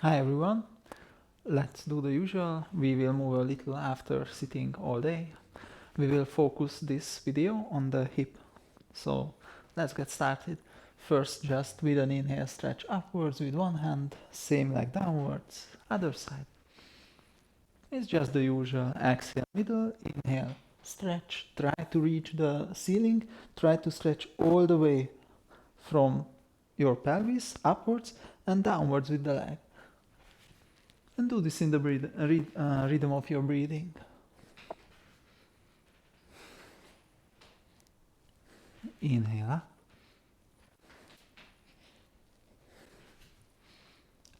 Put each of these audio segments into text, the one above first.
Hi everyone, let's do the usual. We will move a little after sitting all day. We will focus this video on the hip. So let's get started. First, just with an inhale, stretch upwards with one hand, same like downwards, other side. It's just the usual. Exhale, middle, inhale, stretch, try to reach the ceiling, try to stretch all the way from your pelvis upwards and downwards with the leg. And do this in the rhythm of your breathing. Inhale up.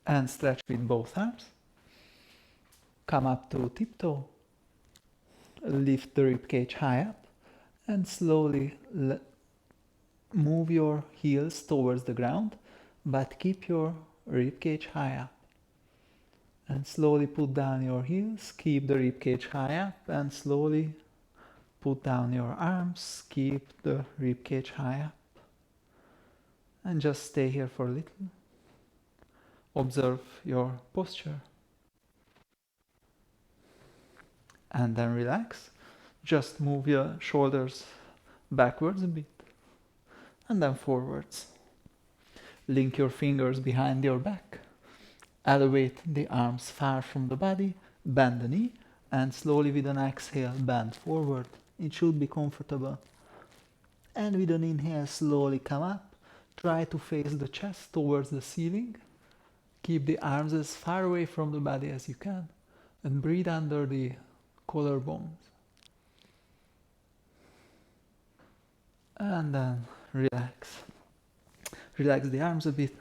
And stretch with both arms. Come up to tiptoe. Lift the ribcage high up. And slowly move your heels towards the ground. But keep your ribcage high up. And slowly put down your heels. Keep the ribcage high up. And slowly put down your arms. Keep the ribcage high up. And just stay here for a little. Observe your posture. And then relax. Just move your shoulders backwards a bit. And then forwards. Link your fingers behind your back. Elevate the arms far from the body. Bend the knee. And slowly with an exhale, bend forward. It should be comfortable. And with an inhale, slowly come up. Try to face the chest towards the ceiling. Keep the arms as far away from the body as you can. And breathe under the collarbones. And then relax. Relax the arms a bit.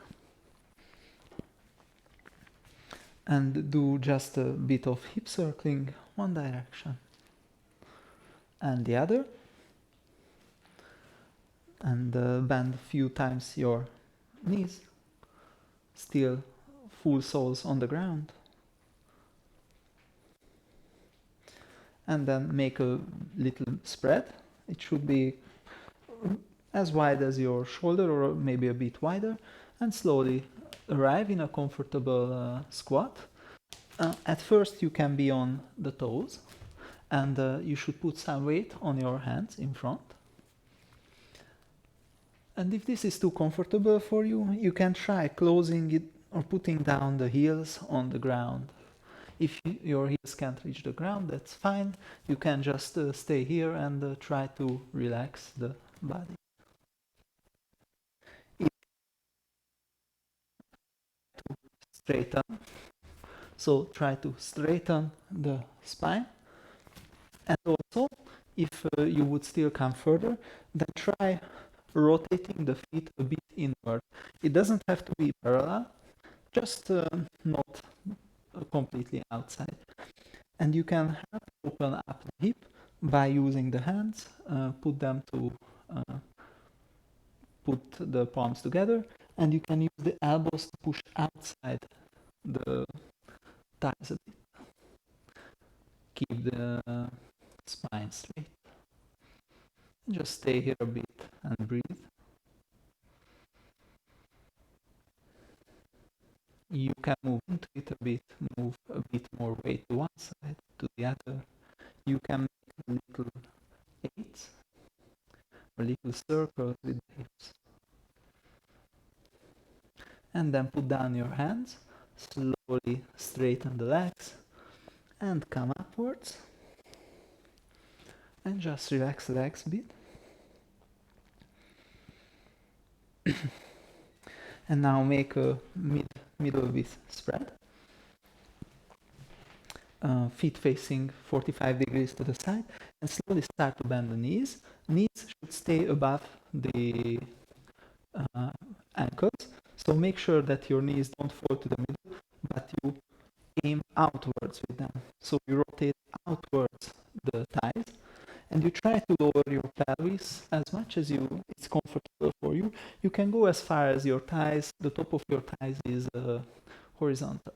And do just a bit of hip circling, one direction. And the other. And bend a few times your knees. Still full soles on the ground. And then make a little spread. It should be as wide as your shoulder or maybe a bit wider, and slowly arrive in a comfortable squat. At first you can be on the toes, and you should put some weight on your hands in front. And if this is too comfortable for you, you can try closing it or putting down the heels on the ground. If your heels can't reach the ground, that's fine. You can just stay here and try to relax the body. Straighten. So try to straighten the spine. And also, if you would still come further, then try rotating the feet a bit inward. It doesn't have to be parallel, just not completely outside. And you can help open up the hip by using the hands, put the palms together, and you can use the elbows to push outside the thighs a bit. Keep the spine straight. Just stay here a bit and breathe. You can move into it a bit, move a bit more weight to one side, to the other. You can make little eights or little circles with the hips. And then put down your hands, slowly straighten the legs and come upwards. And just relax the legs a bit. And now make a middle width spread. Feet facing 45 degrees to the side, and slowly start to bend the knees. Knees should stay above the ankles, so make sure that your knees don't fall to the middle, but you aim outwards with them. So you rotate outwards the thighs, and you try to lower your pelvis as much as it's comfortable for you. You can go as far as your thighs, the top of your thighs is horizontal.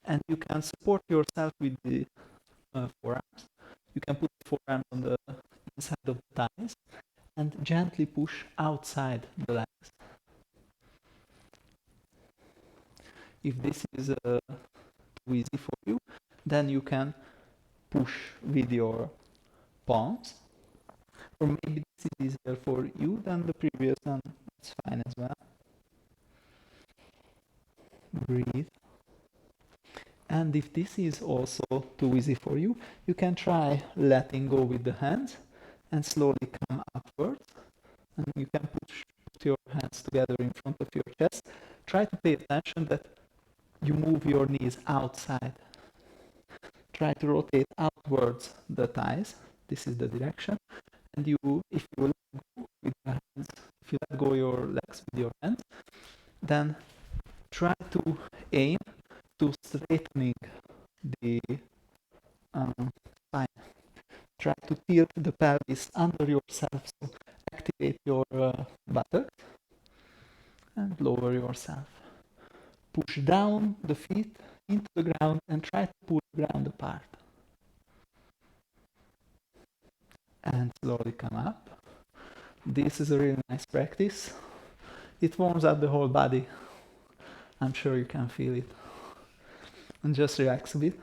And you can support yourself with the forearms. You can put the forearms on the inside of the thighs and gently push outside the legs. If this is too easy for you, then you can push with your palms, or maybe this is easier for you than the previous, then it's fine as well. Breathe. And if this is also too easy for you, you can try letting go with the hands and slowly come upwards. And you can put your hands together in front of your chest. Try to pay attention that you move your knees outside. Try to rotate outwards the thighs. This is the direction. And if you let go with your hands, if you let go your legs with your hands, then try to aim to straightening the spine. Try to tilt the pelvis under yourself, so activate your buttocks and lower yourself. Push down the feet into the ground and try to pull the ground apart. And slowly come up. This is a really nice practice. It warms up the whole body. I'm sure you can feel it. And just relax a bit.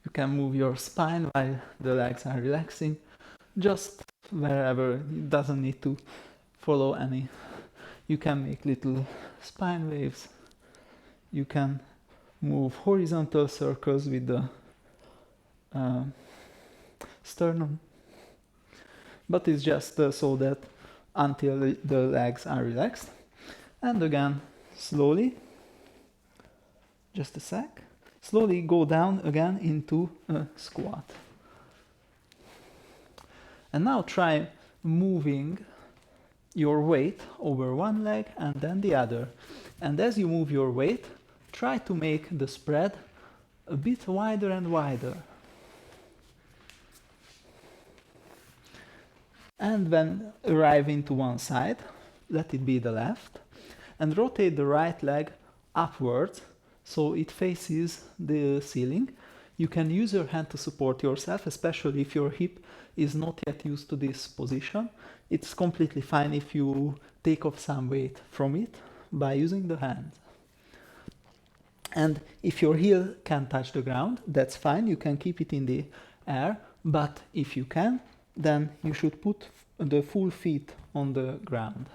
You can move your spine while the legs are relaxing, just wherever. It doesn't need to follow any. You can make little spine waves. You can move horizontal circles with the sternum. But it's just so that until the legs are relaxed. And again, slowly, just a sec, slowly go down again into a squat. And now try moving your weight over one leg and then the other. And as you move your weight, try to make the spread a bit wider and wider. And when arriving to one side, let it be the left, and rotate the right leg upwards so it faces the ceiling. You can use your hand to support yourself, especially if your hip is not yet used to this position. It's completely fine if you take off some weight from it by using the hands. And if your heel can touch the ground, that's fine, you can keep it in the air, but if you can, then you should put the full feet on the ground.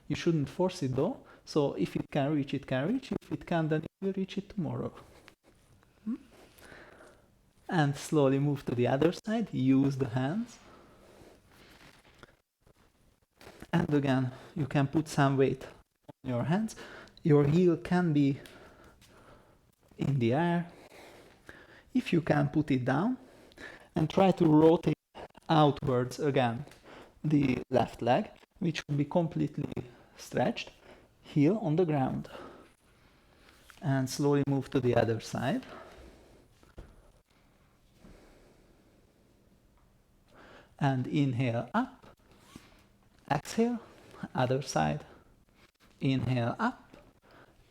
You shouldn't force it though, so if it can reach, it can reach. If it can, then it will reach it tomorrow. And slowly move to the other side, use the hands. And again, you can put some weight on your hands. Your heel can be in the air. If you can, put it down and try to rotate outwards again the left leg, which will be completely stretched, heel on the ground. And slowly move to the other side. And inhale up, exhale, other side. Inhale up,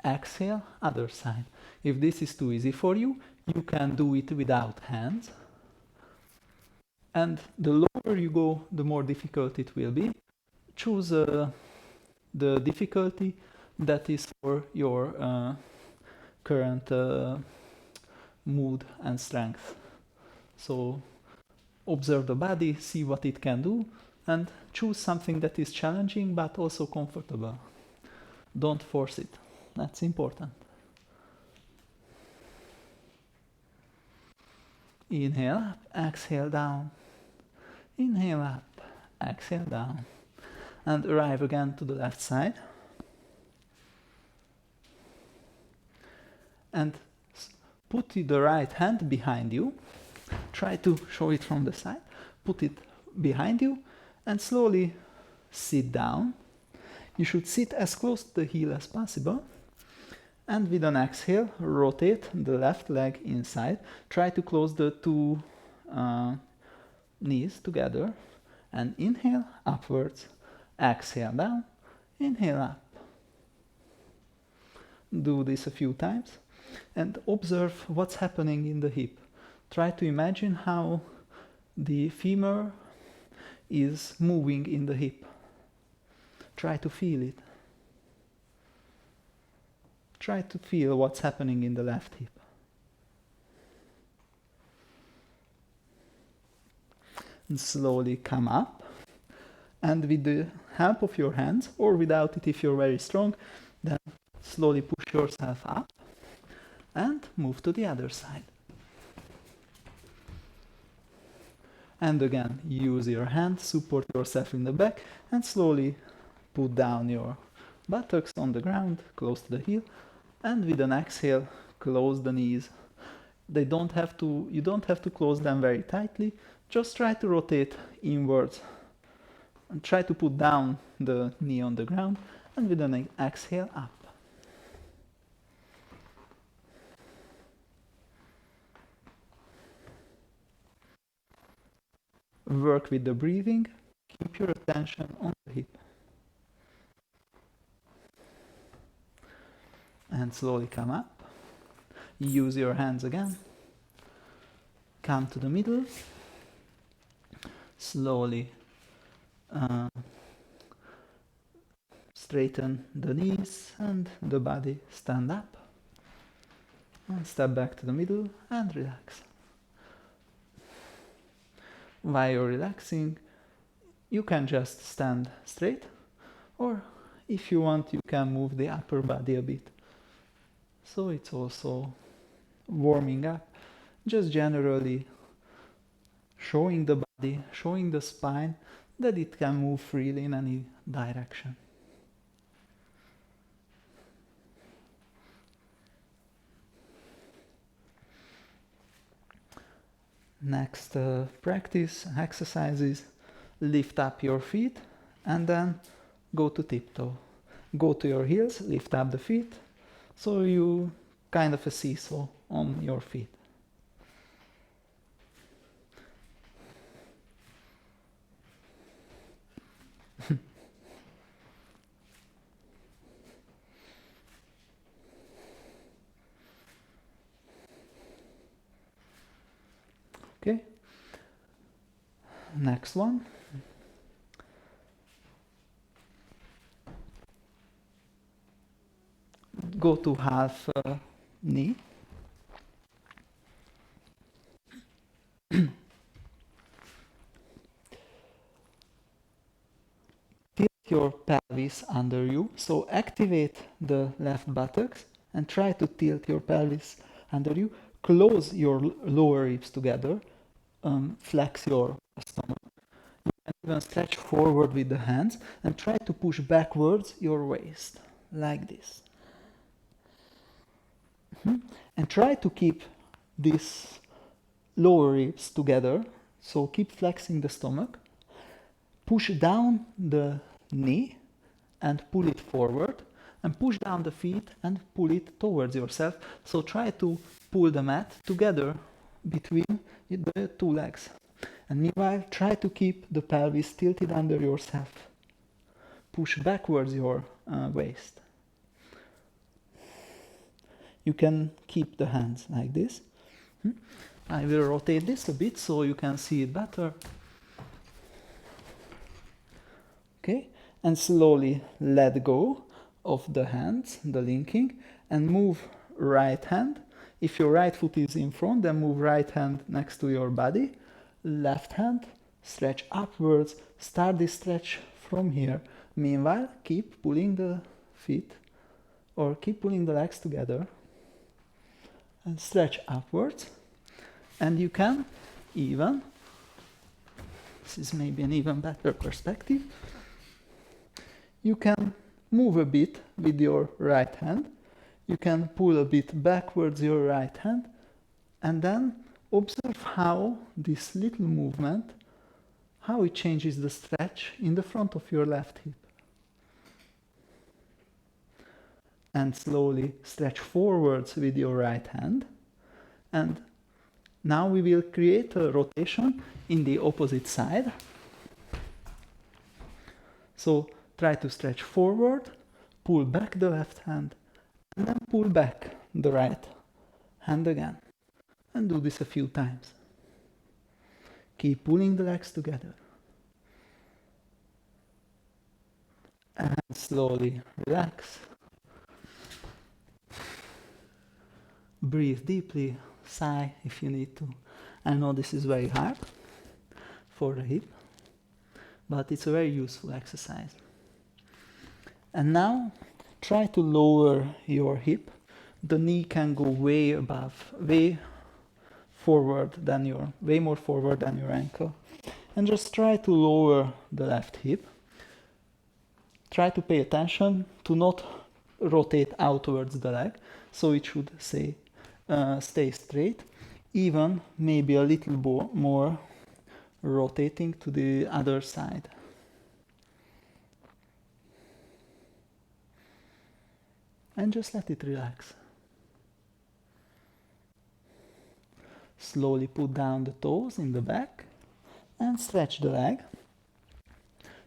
exhale, other side. If this is too easy for you, you can do it without hands. And the lower you go, the more difficult it will be. Choose the difficulty that is for your current mood and strength. So observe the body, see what it can do, and choose something that is challenging but also comfortable. Don't force it. That's important. Inhale up, exhale down. Inhale up, exhale down. And arrive again to the left side. And put the right hand behind you. Try to show it from the side. Put it behind you and slowly sit down. You should sit as close to the heel as possible. And with an exhale, rotate the left leg inside. Try to close the two knees together. And inhale upwards. Exhale down. Inhale up. Do this a few times. And observe what's happening in the hip. Try to imagine how the femur is moving in the hip. Try to feel it. try to feel what's happening in the left hip. And slowly come up, and with the help of your hands, or without it if you're very strong, then slowly push yourself up and move to the other side. And again, use your hands, support yourself in the back, and slowly put down your buttocks on the ground, close to the heel, and with an exhale, close the knees. You don't have to close them very tightly, just try to rotate inwards and try to put down the knee on the ground, and with an exhale, up. Work with the breathing, keep your attention on the hip. And slowly come up. Use your hands again. Come to the middle. Slowly straighten the knees and the body, stand up. And step back to the middle and relax. While you're relaxing, you can just stand straight, or if you want, you can move the upper body a bit. So it's also warming up, just generally showing the body, showing the spine that it can move freely in any direction. Next practice exercise is lift up your feet and then go to tiptoe. Go to your heels, lift up the feet, so you kind of a seesaw on your feet. Okay. Next one. Go to half knee. Tilt your pelvis under you, so activate the left buttocks and try to tilt your pelvis under you. Close your lower ribs together, flex your stomach. You can even stretch forward with the hands and try to push backwards your waist, like this. And try to keep these lower ribs together, so keep flexing the stomach. Push down the knee and pull it forward, and push down the feet and pull it towards yourself. So try to pull the mat together between the two legs. And meanwhile, try to keep the pelvis tilted under yourself. Push backwards your waist. You can keep the hands like this. I will rotate this a bit so you can see it better. Okay, and slowly let go of the hands, the linking, and move right hand. If your right foot is in front, then move right hand next to your body. Left hand, stretch upwards. Start this stretch from here. Meanwhile, keep pulling the feet or keep pulling the legs together and stretch upwards. And you can even, this is maybe an even better perspective, you can move a bit with your right hand. You can pull a bit backwards your right hand, and then observe how this little movement, how it changes the stretch in the front of your left hip. And slowly stretch forwards with your right hand. And now we will create a rotation in the opposite side. So try to stretch forward, pull back the left hand, and then pull back the right hand again. And do this a few times. Keep pulling the legs together. And slowly relax. breathe deeply, sigh if you need to. I know this is very hard for the hip, but it's a very useful exercise. And now try to lower your hip. The knee can go way more forward than your ankle. And just try to lower the left hip. Try to pay attention to not rotate outwards the leg, so it should stay straight, even maybe a little more rotating to the other side. And just let it relax. Slowly put down the toes in the back and stretch the leg.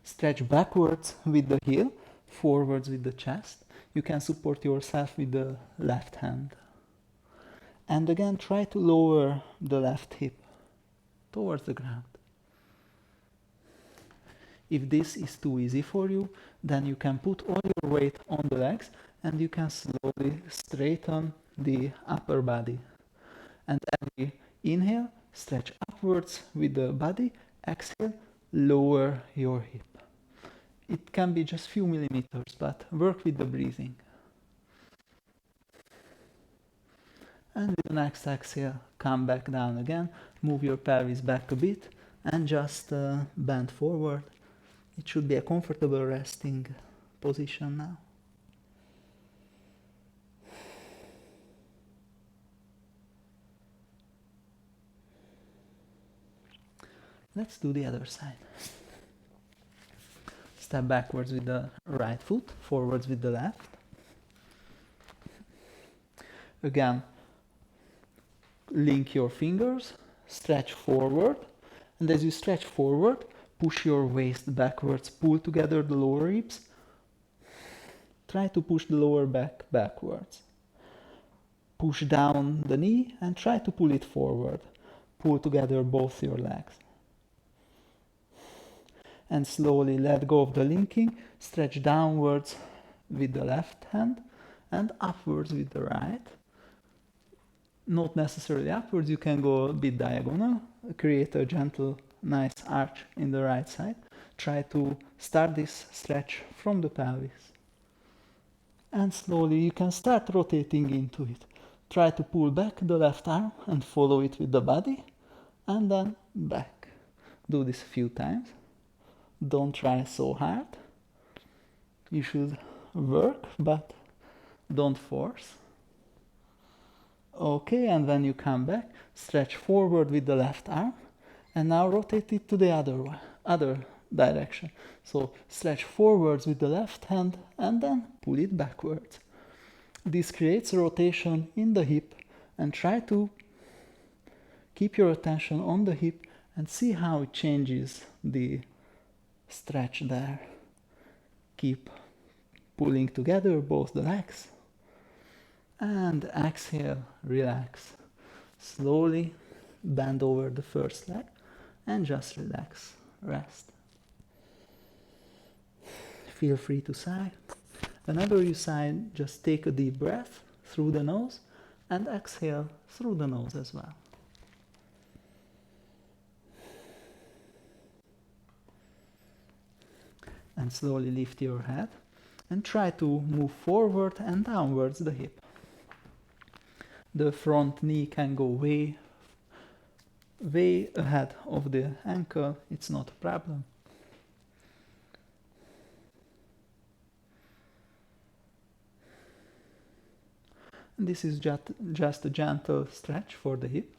Stretch backwards with the heel, forwards with the chest. You can support yourself with the left hand. And again, try to lower the left hip towards the ground. If this is too easy for you, then you can put all your weight on the legs and you can slowly straighten the upper body. And every inhale, stretch upwards with the body. Exhale, lower your hip. It can be just few millimeters, but work with the breathing. And with the next exhale, come back down again, move your pelvis back a bit, and just bend forward. It should be a comfortable resting position now. Let's do the other side. Step backwards with the right foot, forwards with the left. Again, link your fingers, stretch forward, and as you stretch forward, push your waist backwards, pull together the lower ribs. Try to push the lower back backwards. Push down the knee and try to pull it forward. Pull together both your legs. And slowly let go of the linking, stretch downwards with the left hand and upwards with the right. Not necessarily upwards, you can go a bit diagonal, create a gentle, nice arch in the right side. Try to start this stretch from the pelvis. And slowly you can start rotating into it. Try to pull back the left arm and follow it with the body, and then back. Do this a few times. Don't try so hard. You should work, but don't force. Okay, and when you come back, stretch forward with the left arm, and now rotate it to the other direction. So stretch forwards with the left hand, and then pull it backwards. This creates a rotation in the hip, and try to keep your attention on the hip and see how it changes the stretch there. Keep pulling together both the legs. And exhale, relax. Slowly bend over the first leg and just relax, rest. Feel free to sigh. Whenever you sigh, just take a deep breath through the nose and exhale through the nose as well. And slowly lift your head and try to move forward and downwards the hip. The front knee can go way ahead of the ankle, it's not a problem. And this is just a gentle stretch for the hip.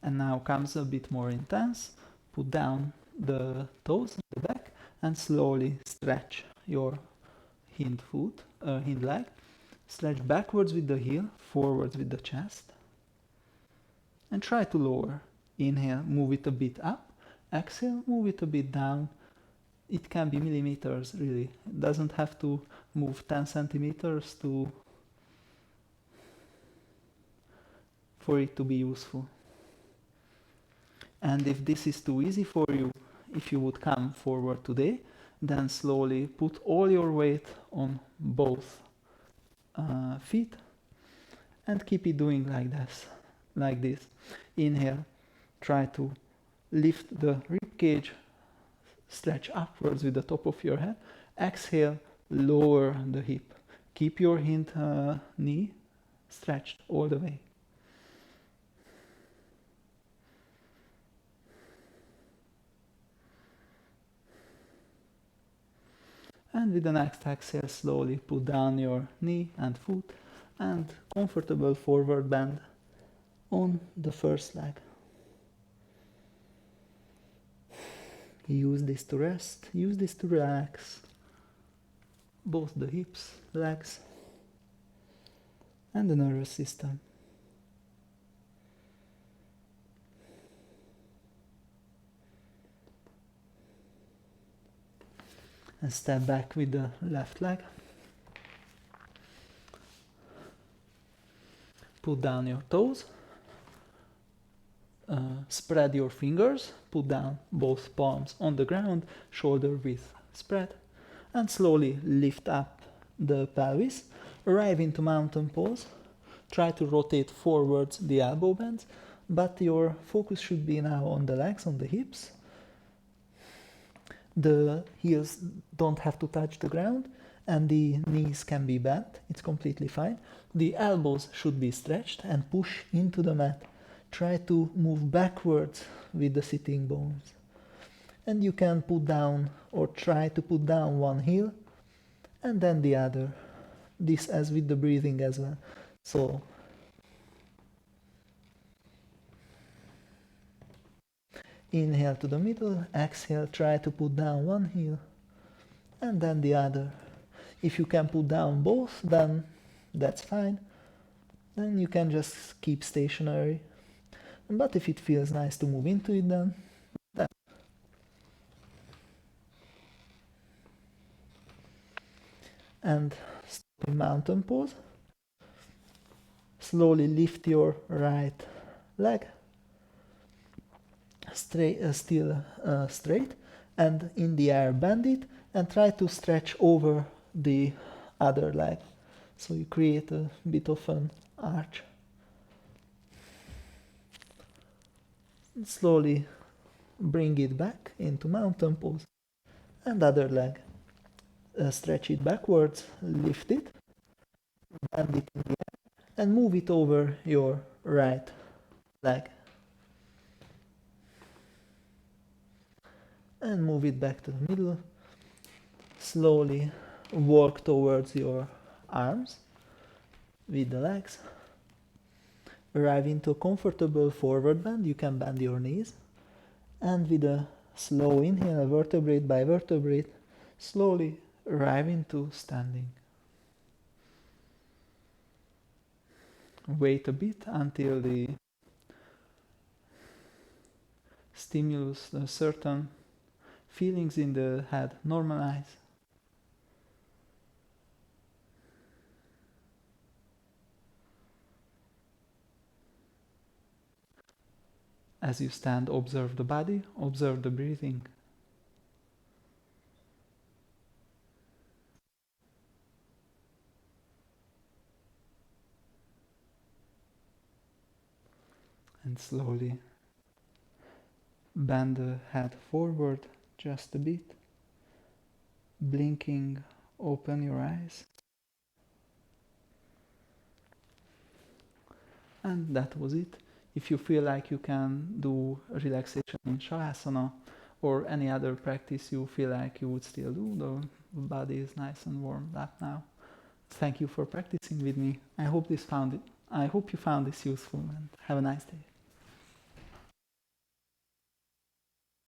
And now comes a bit more intense. Put down the toes in the back and slowly stretch your hind leg. Stretch backwards with the heel, forwards with the chest. And try to lower. Inhale, move it a bit up. Exhale, move it a bit down. It can be millimeters, really. It doesn't have to move 10 centimeters for it to be useful. And if this is too easy for you, if you would come forward today, then slowly put all your weight on both feet, and keep it doing like this. Inhale, try to lift the rib cage, stretch upwards with the top of your head. Exhale, lower the hip. Keep your knee stretched all the way. And with the next exhale, slowly put down your knee and foot and comfortable forward bend on the first leg. Use this to rest, use this to relax both the hips, legs, and the nervous system. And step back with the left leg. Put down your toes. Spread your fingers. Put down both palms on the ground, shoulder width spread. And slowly lift up the pelvis. Arrive into mountain pose. Try to rotate forwards the elbow bends, but your focus should be now on the legs, on the hips. The heels don't have to touch the ground and the knees can be bent. It's completely fine. The elbows should be stretched and push into the mat. Try to move backwards with the sitting bones. And you can put down or try to put down one heel and then the other. This as with the breathing as well. So inhale to the middle, exhale, try to put down one heel and then the other. If you can put down both, then that's fine. Then you can just keep stationary. But if it feels nice to move into it, then and stop in mountain pose. Slowly lift your right leg still straight, and in the air bend it and try to stretch over the other leg, so you create a bit of an arch. And slowly bring it back into mountain pose, and other leg. Stretch it backwards, lift it, bend it in the air, and move it over your right leg. And move it back to the middle. Slowly walk towards your arms with the legs. Arrive into a comfortable forward bend. You can bend your knees. And with a slow inhale, vertebrae by vertebrae, slowly arrive into standing. Wait a bit until the stimulus, the certain feelings in the head normalize. As you stand, observe the body, observe the breathing. And slowly bend the head forward just a bit. Blinking, open your eyes. And that was it. If you feel like you can do relaxation in Shavasana or any other practice you feel like you would still do, the body is nice and warmed up now. Thank you for practicing with me. I hope you found this useful, and have a nice day.